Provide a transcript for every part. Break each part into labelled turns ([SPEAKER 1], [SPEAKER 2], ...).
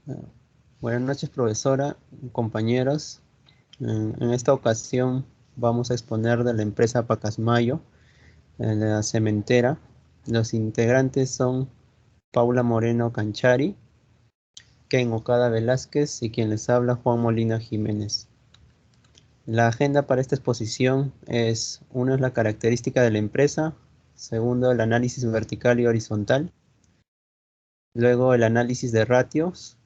[SPEAKER 1] Ah, Buenas noches, profesora, compañeros. En esta ocasión vamos a exponer de la empresa Pacasmayo, la cementera. Los integrantes son Paula Moreno Canchari, Ken Okada Velázquez y quien les habla, Juan Molina Jiménez. La agenda para esta exposición es, uno es la característica de la empresa, segundo el análisis vertical y horizontal, luego el análisis de ratios,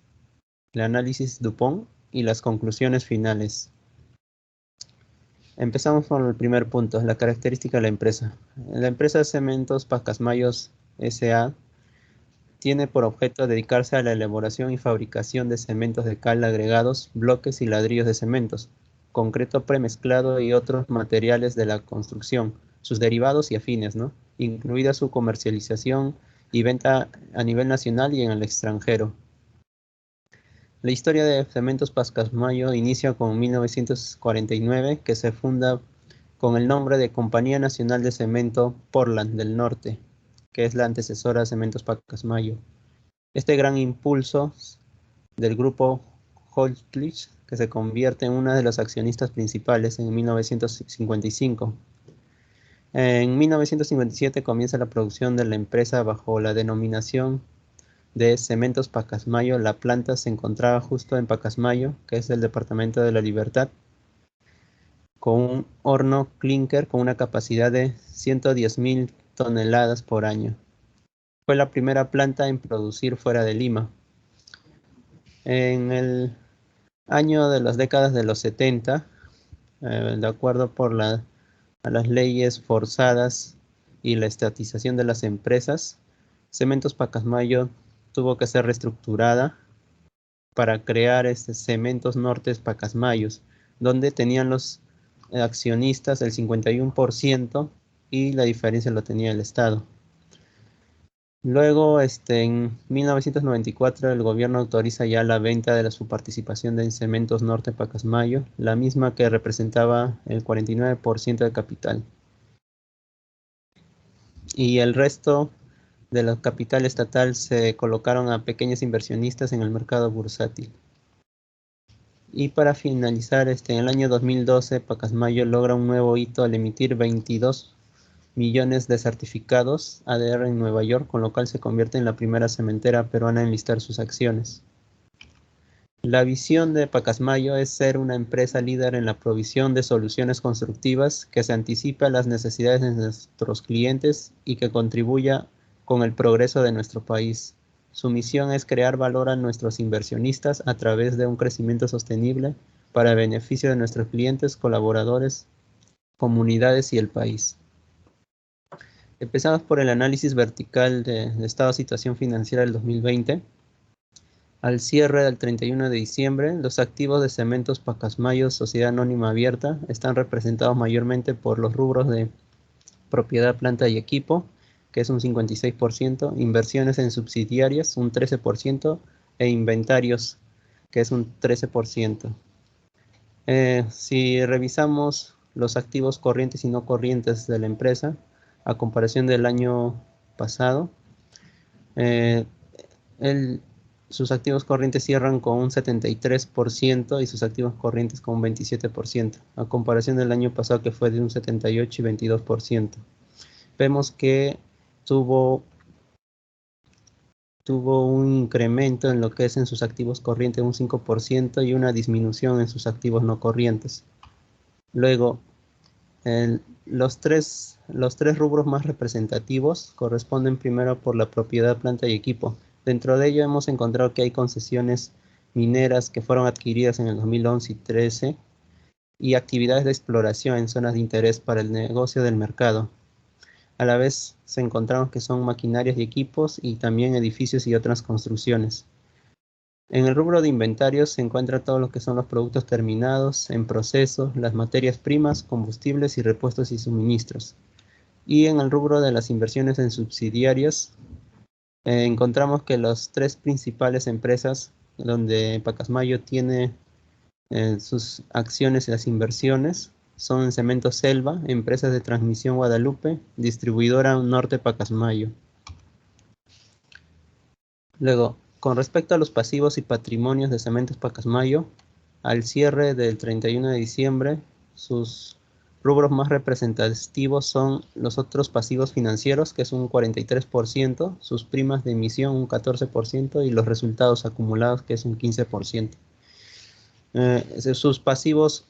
[SPEAKER 1] el análisis Dupont y las conclusiones finales. Empezamos con el primer punto, la característica de la empresa. La empresa Cementos Pacasmayos S.A. tiene por objeto dedicarse a la elaboración y fabricación de cementos de cal agregados, bloques y ladrillos de cementos, concreto premezclado y otros materiales de la construcción, sus derivados y afines, ¿no? Incluida su comercialización y venta a nivel nacional y en el extranjero. La historia de Cementos Pacasmayo inicia con 1949, que se funda con el nombre de Compañía Nacional de Cemento Portland del Norte, que es la antecesora de Cementos Pacasmayo. Este gran impulso del grupo Hochtief, que se convierte en uno de los accionistas principales en 1955. En 1957 comienza la producción de la empresa bajo la denominación de Cementos Pacasmayo. La planta se encontraba justo en Pacasmayo, que es el departamento de La Libertad, con un horno clinker con una capacidad de 110.000 toneladas por año. Fue la primera planta en producir fuera de Lima. En el año de las décadas de los 70, de acuerdo a las leyes forzadas y la estatización de las empresas, Cementos Pacasmayo tuvo que ser reestructurada para crear Cementos Nortes Pacasmayos, donde tenían los accionistas el 51% y la diferencia lo tenía el Estado. Luego, en 1994, el gobierno autoriza ya la venta de su participación en Cementos Norte Pacasmayo, la misma que representaba el 49% de capital. Y el resto de la capital estatal se colocaron a pequeños inversionistas en el mercado bursátil. Y para finalizar, en el año 2012, Pacasmayo logra un nuevo hito al emitir 22 millones de certificados ADR en Nueva York, con lo cual se convierte en la primera cementera peruana en listar sus acciones. La visión de Pacasmayo es ser una empresa líder en la provisión de soluciones constructivas que se anticipe a las necesidades de nuestros clientes y que contribuya con el progreso de nuestro país. Su misión es crear valor a nuestros inversionistas a través de un crecimiento sostenible para el beneficio de nuestros clientes, colaboradores, comunidades y el país. Empezamos por el análisis vertical de estado de situación financiera del 2020. Al cierre del 31 de diciembre, los activos de Cementos Pacasmayo, Sociedad Anónima Abierta, están representados mayormente por los rubros de propiedad, planta y equipo, que es un 56%, inversiones en subsidiarias, un 13%, e inventarios, que es un 13%. Si revisamos los activos corrientes y no corrientes de la empresa, a comparación del año pasado, sus activos corrientes cierran con un 73% y sus activos corrientes con un 27%, a comparación del año pasado que fue de un 78 y 22%. Vemos que tuvo un incremento en lo que es en sus activos corrientes un 5% y una disminución en sus activos no corrientes. Luego, los tres rubros más representativos corresponden primero por la propiedad, planta y equipo. Dentro de ello hemos encontrado que hay concesiones mineras que fueron adquiridas en el 2011 y 2013 y actividades de exploración en zonas de interés para el negocio del mercado. A la vez se encontramos que son maquinarias y equipos y también edificios y otras construcciones. En el rubro de inventarios se encuentra todo lo que son los productos terminados, en proceso, las materias primas, combustibles y repuestos y suministros. Y en el rubro de las inversiones en subsidiarias, encontramos que las tres principales empresas donde Pacasmayo tiene sus acciones y las inversiones son Cemento Selva, Empresas de Transmisión Guadalupe, Distribuidora Norte Pacasmayo. Luego, Con respecto a los pasivos y patrimonios de Cementos Pacasmayo, al cierre del 31 de diciembre, sus rubros más representativos son los otros pasivos financieros, que es un 43%, sus primas de emisión un 14% y los resultados acumulados, que es un 15%. Sus pasivos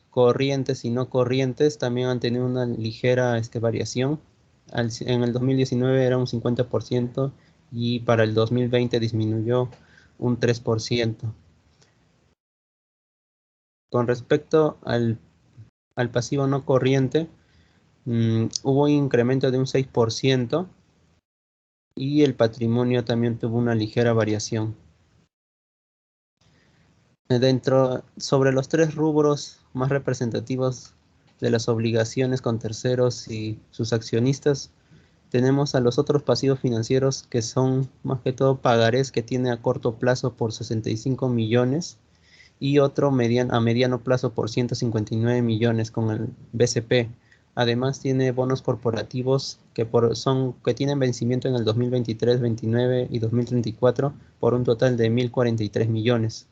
[SPEAKER 1] corrientes y no corrientes también han tenido una ligera variación. En el 2019 era un 50% y para el 2020 disminuyó un 3%. Con respecto al pasivo no corriente, hubo un incremento de un 6% y el patrimonio también tuvo una ligera variación. Sobre los tres rubros más representativos de las obligaciones con terceros y sus accionistas, tenemos a los otros pasivos financieros que son más que todo pagarés que tiene a corto plazo por 65 millones y otro a mediano plazo por 159 millones con el BCP. Además tiene bonos corporativos que tienen vencimiento en el 2023, 29 y 2034 por un total de 1.043 millones.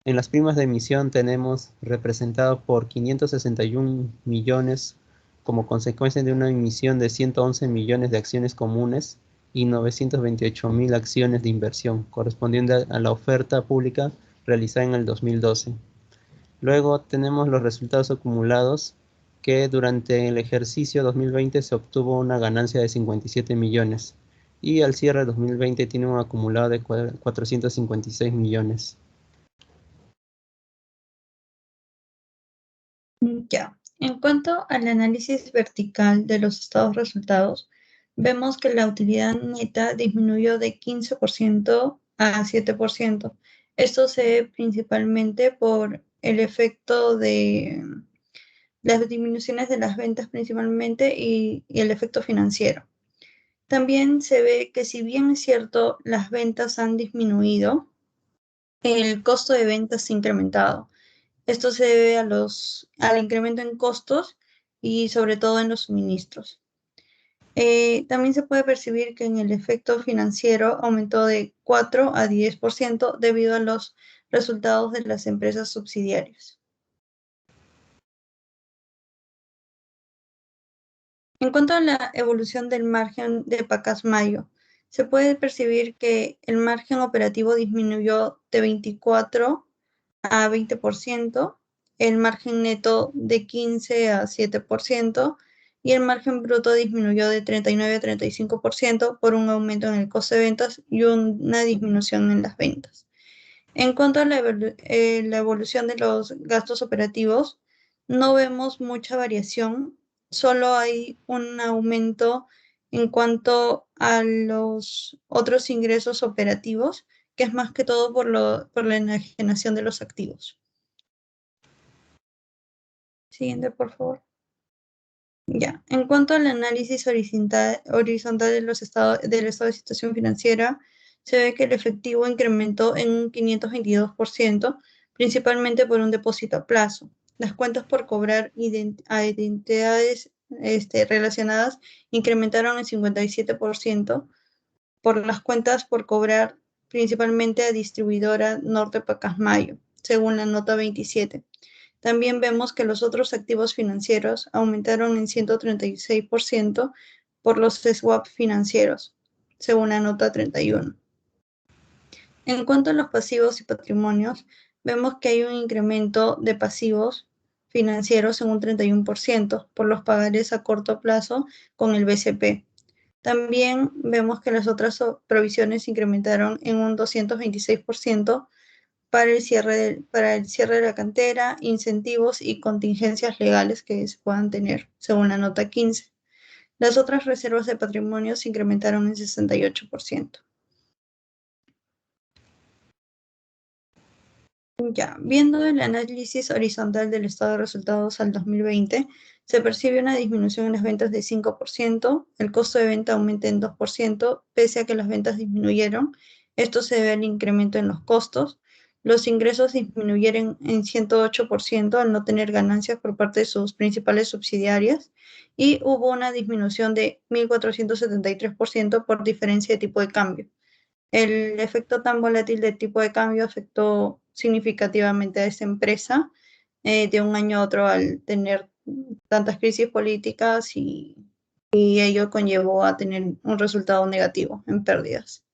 [SPEAKER 1] En las primas de emisión tenemos representado por 561 millones como consecuencia de una emisión de 111 millones de acciones comunes y 928.000 acciones de inversión, correspondiente a la oferta pública realizada en el 2012. Luego tenemos los resultados acumulados, que durante el ejercicio 2020 se obtuvo una ganancia de 57 millones y al cierre de 2020 tiene un acumulado de 456 millones.
[SPEAKER 2] Ya, en cuanto al análisis vertical de los estados resultados, vemos que la utilidad neta disminuyó de 15% a 7%. Esto se ve principalmente por el efecto de las disminuciones de las ventas principalmente y el efecto financiero. También se ve que si bien es cierto, las ventas han disminuido, el costo de ventas se ha incrementado. Esto se debe al incremento en costos y sobre todo en los suministros. También se puede percibir que en el efecto financiero aumentó de 4 a 10% debido a los resultados de las empresas subsidiarias. En cuanto a la evolución del margen de Pacasmayo, se puede percibir que el margen operativo disminuyó de 24 a 20%, el margen neto de 15 a 7% y el margen bruto disminuyó de 39 a 35% por un aumento en el coste de ventas y una disminución en las ventas. En cuanto a la evolución de los gastos operativos, no vemos mucha variación, solo hay un aumento en cuanto a los otros ingresos operativos, que es más que todo por la enajenación de los activos. Siguiente, por favor. Ya, en cuanto al análisis horizontal de del estado de situación financiera, se ve que el efectivo incrementó en un 522%, principalmente por un depósito a plazo. Las cuentas por cobrar a identidades relacionadas incrementaron en 57%, por las cuentas por cobrar principalmente a distribuidora Norte Pacasmayo, según la nota 27. También vemos que los otros activos financieros aumentaron en 136% por los swap financieros, según la nota 31. En cuanto a los pasivos y patrimonios, vemos que hay un incremento de pasivos financieros en un 31% por los pagares a corto plazo con el BCP. También vemos que las otras provisiones incrementaron en un 226% para el cierre de la cantera, incentivos y contingencias legales que se puedan tener, según la nota 15. Las otras reservas de patrimonio se incrementaron en 68%. Ya, viendo el análisis horizontal del estado de resultados al 2020, se percibe una disminución en las ventas de 5%, el costo de venta aumenta en 2%, pese a que las ventas disminuyeron. Esto se debe al incremento en los costos. Los ingresos disminuyeron en 108% al no tener ganancias por parte de sus principales subsidiarias y hubo una disminución de 1.473% por diferencia de tipo de cambio. el efecto tan volátil de tipo de cambio afectó significativamente a esa empresa de un año a otro al tener tantas crisis políticas y ello conllevó a tener un resultado negativo en pérdidas.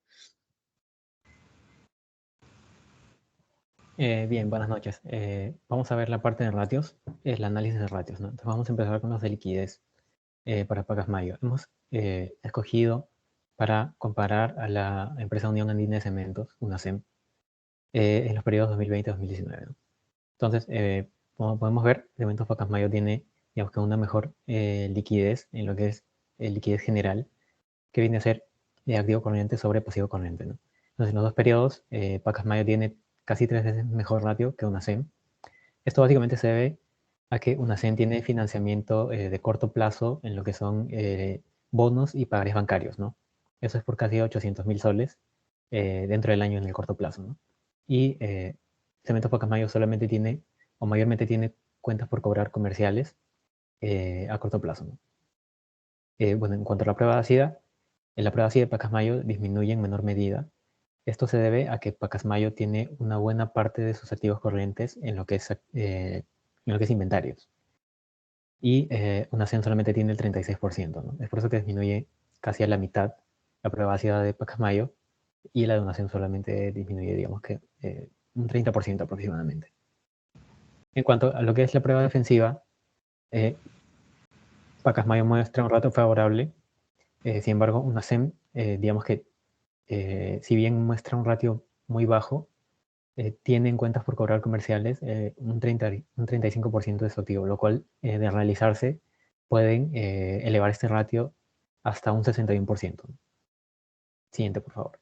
[SPEAKER 3] Bien, buenas noches. Vamos a ver la parte de ratios, el análisis de ratios, ¿no? Entonces vamos a empezar con los de liquidez para Pacasmayo. Hemos escogido para comparar a la empresa Unión Andina de Cementos, UNACEM, en los periodos 2020-2019, ¿no? Entonces, como podemos ver, Cementos Pacasmayo tiene, digamos que una mejor liquidez en lo que es liquidez general, que viene a ser activo corriente sobre pasivo corriente, ¿no? Entonces, en los dos periodos, Pacasmayo tiene casi 3 veces mejor ratio que UNACEM. Esto básicamente se debe a que UNACEM tiene financiamiento de corto plazo en lo que son bonos y pagares bancarios, ¿no? Eso es por casi 800.000 soles dentro del año en el corto plazo, ¿no? Y Cementos Pacasmayo solamente tiene, o mayormente tiene, cuentas por cobrar comerciales a corto plazo, ¿no? Bueno, en cuanto a la prueba de ácida, la prueba ácida de Pacasmayo disminuye en menor medida. Esto se debe a que Pacasmayo tiene una buena parte de sus activos corrientes en lo que es inventarios. Y UNACEM solamente tiene el 36%, ¿no? Es por eso que disminuye casi a la mitad la prueba ácida de Pacasmayo y la de UNACEM solamente disminuye, digamos que un 30% aproximadamente. En cuanto a lo que es la prueba defensiva, Pacasmayo muestra un rato favorable. Sin embargo, UNACEM, digamos que si bien muestra un ratio muy bajo, tiene en cuentas por cobrar comerciales un 35% de su activo, lo cual de realizarse pueden elevar este ratio hasta un 61%. Siguiente, por favor.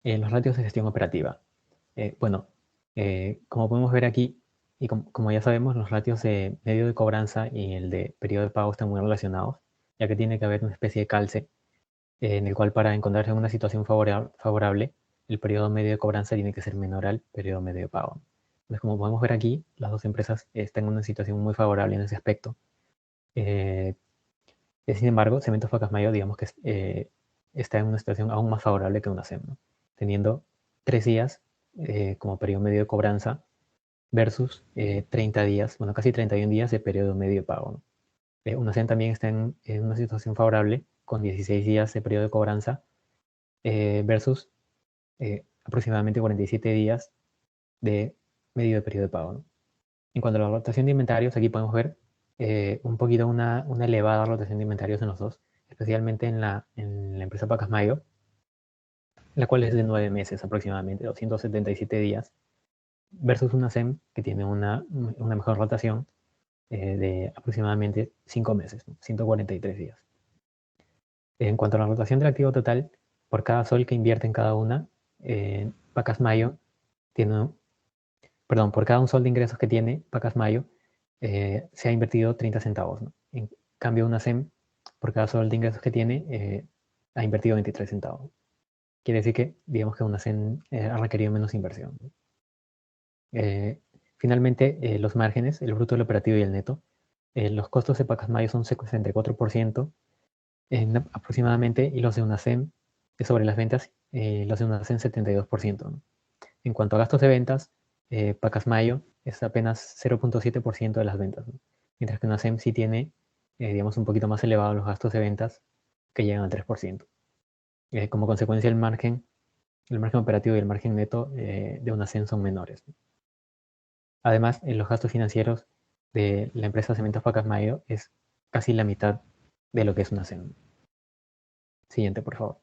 [SPEAKER 3] Los ratios de gestión operativa. Bueno, como podemos ver aquí, y como ya sabemos, los ratios de medio de cobranza y el de periodo de pago están muy relacionados, ya que tiene que haber una especie de calce en el cual para encontrarse en una situación favorable, el periodo medio de cobranza tiene que ser menor al periodo medio de pago. Entonces, como podemos ver aquí, las dos empresas están en una situación muy favorable en ese aspecto. Sin embargo, Cementos Pacasmayo, digamos que está en una situación aún más favorable que UNACEM, ¿no? Teniendo 3 días como periodo medio de cobranza versus 30 días, bueno, casi 31 días de periodo medio de pago, ¿no? UNACEM también está en una situación favorable con 16 días de periodo de cobranza versus aproximadamente 47 días de medio de periodo de pago, ¿no? En cuanto a la rotación de inventarios, aquí podemos ver un poquito una elevada rotación de inventarios en los dos, especialmente en la empresa Pacasmayo, la cual es de 9 meses aproximadamente, 277 días, versus una SEM que tiene una mejor rotación de aproximadamente 5 meses, ¿no? 143 días. En cuanto a la rotación del activo total, por cada sol que invierte en cada una, Pacasmayo tiene, perdón, por cada un sol de ingresos que tiene Pacasmayo, se ha invertido 30 centavos, ¿no? En cambio, una SEM, por cada sol de ingresos que tiene, ha invertido 23 centavos. Quiere decir que, digamos que una SEM ha requerido menos inversión, ¿no? Finalmente, los márgenes, el bruto, el operativo y el neto. Los costos de Pacasmayo son 64% aproximadamente, y los de UNACEM, sobre las ventas, los de UNACEM 72%, ¿no? En cuanto a gastos de ventas, Pacasmayo es apenas 0.7% de las ventas, ¿no? Mientras que UNACEM sí tiene, digamos, un poquito más elevados los gastos de ventas, que llegan al 3%. Como consecuencia, el margen operativo y el margen neto de UNACEM son menores, ¿no? Además, los gastos financieros de la empresa Cementos Pacasmayo es casi la mitad de lo que es UNACEM. Siguiente, por favor.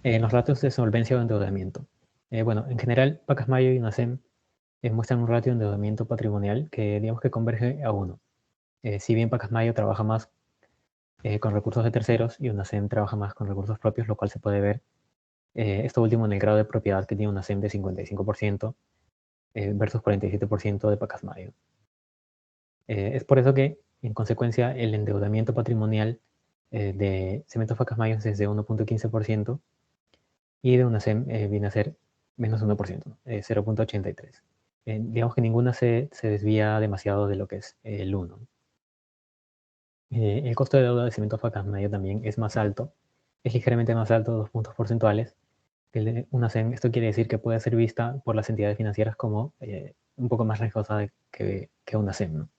[SPEAKER 3] Los datos de solvencia o endeudamiento. Bueno, en general, Pacasmayo y UNACEM muestran un ratio de endeudamiento patrimonial que digamos que converge a 1. Si bien Pacasmayo trabaja más con recursos de terceros y UNACEM trabaja más con recursos propios, lo cual se puede ver esto último en el grado de propiedad que tiene UNACEM de 55% versus 47% de Pacasmayo. Es por eso que, en consecuencia, el endeudamiento patrimonial de Cementos Pacasmayo es de 1.15% y de UNACEM viene a ser menos 1%, 0.83. Digamos que ninguna se desvía demasiado de lo que es el 1. El costo de deuda de Cementos Pacasmayo también es más alto es ligeramente más alto, 2 puntos porcentuales, que el de una SEM. Esto quiere decir que puede ser vista por las entidades financieras como un poco más riesgosa que una SEM, ¿no?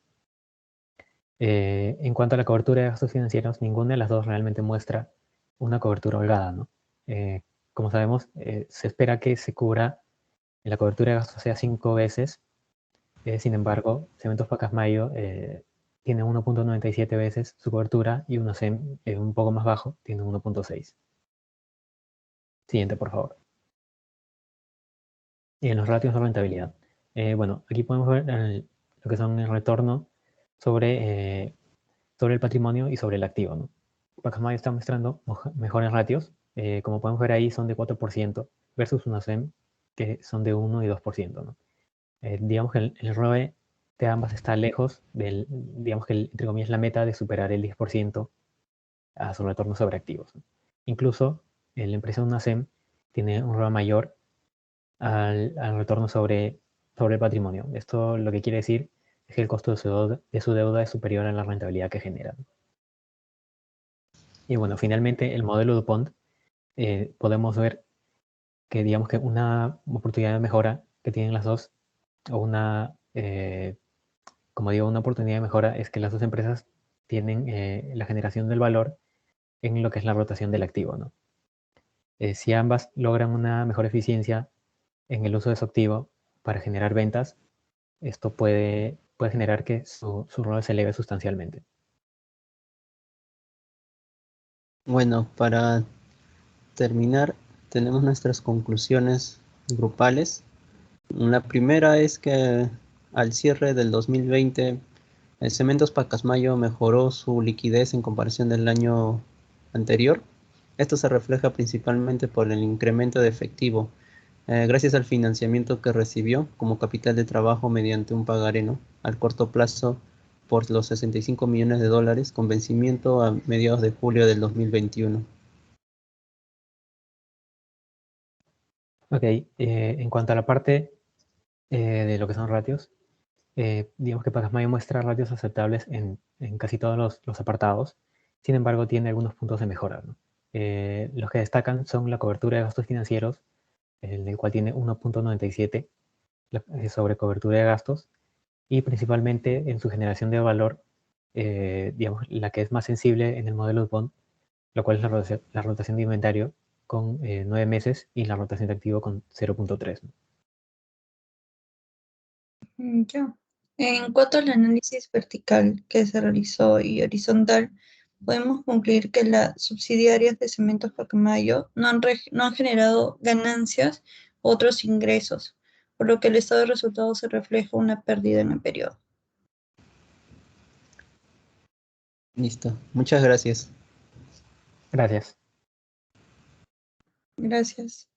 [SPEAKER 3] En cuanto a la cobertura de gastos financieros, ninguna de las dos realmente muestra una cobertura holgada, ¿no? Como sabemos, se espera que se cubra, la cobertura de gastos sea 5 veces. Sin embargo, Cementos Pacasmayo tiene 1.97 veces su cobertura y una SEM un poco más bajo, tiene 1.6. Siguiente, por favor. Y en los ratios de rentabilidad. Bueno, aquí podemos ver lo que son el retorno sobre el patrimonio y sobre el activo, ¿no? Pacasmayo está mostrando mejores ratios. Como podemos ver ahí, son de 4% versus una SEM que son de 1 y 2%, ¿no? Digamos que el ROE de ambas está lejos del, digamos que entre comillas, la meta de superar el 10% a su retorno sobre activos, ¿no? Incluso la empresa de una SEM tiene un ROE mayor al retorno sobre el patrimonio. Esto lo que quiere decir es que el costo de su deuda es superior a la rentabilidad que genera. Y bueno, finalmente el modelo DuPont, podemos ver que digamos que una oportunidad de mejora que tienen las dos, o como digo, una oportunidad de mejora es que las dos empresas tienen la generación del valor en lo que es la rotación del activo, ¿no? Si ambas logran una mejor eficiencia en el uso de su activo para generar ventas, esto puede generar que su ROE se eleve sustancialmente.
[SPEAKER 1] Bueno, para terminar, tenemos nuestras conclusiones grupales. La primera es que al cierre del 2020, el Cementos Pacasmayo mejoró su liquidez en comparación del año anterior. Esto se refleja principalmente por el incremento de efectivo, gracias al financiamiento que recibió como capital de trabajo mediante un pagaré, ¿no?, al corto plazo por los 65 millones de dólares con vencimiento a mediados de julio del 2021.
[SPEAKER 3] Ok, en cuanto a la parte de lo que son ratios, digamos que Pacasmayo muestra ratios aceptables en casi todos los apartados. Sin embargo, tiene algunos puntos de mejora, ¿no? Los que destacan son la cobertura de gastos financieros, en el cual tiene 1.97 sobre cobertura de gastos, y principalmente en su generación de valor, digamos, la que es más sensible en el modelo de bond, lo cual es la rotación de inventario con 9 meses y la rotación de activo con 0.3, ¿no?
[SPEAKER 2] Ya. En cuanto al análisis vertical que se realizó y horizontal, podemos concluir que las subsidiarias de Cementos Pacamayo no han generado ganancias u otros ingresos, por lo que el estado de resultados se refleja una pérdida en el periodo.
[SPEAKER 1] Listo, muchas gracias.
[SPEAKER 3] Gracias.
[SPEAKER 2] Gracias.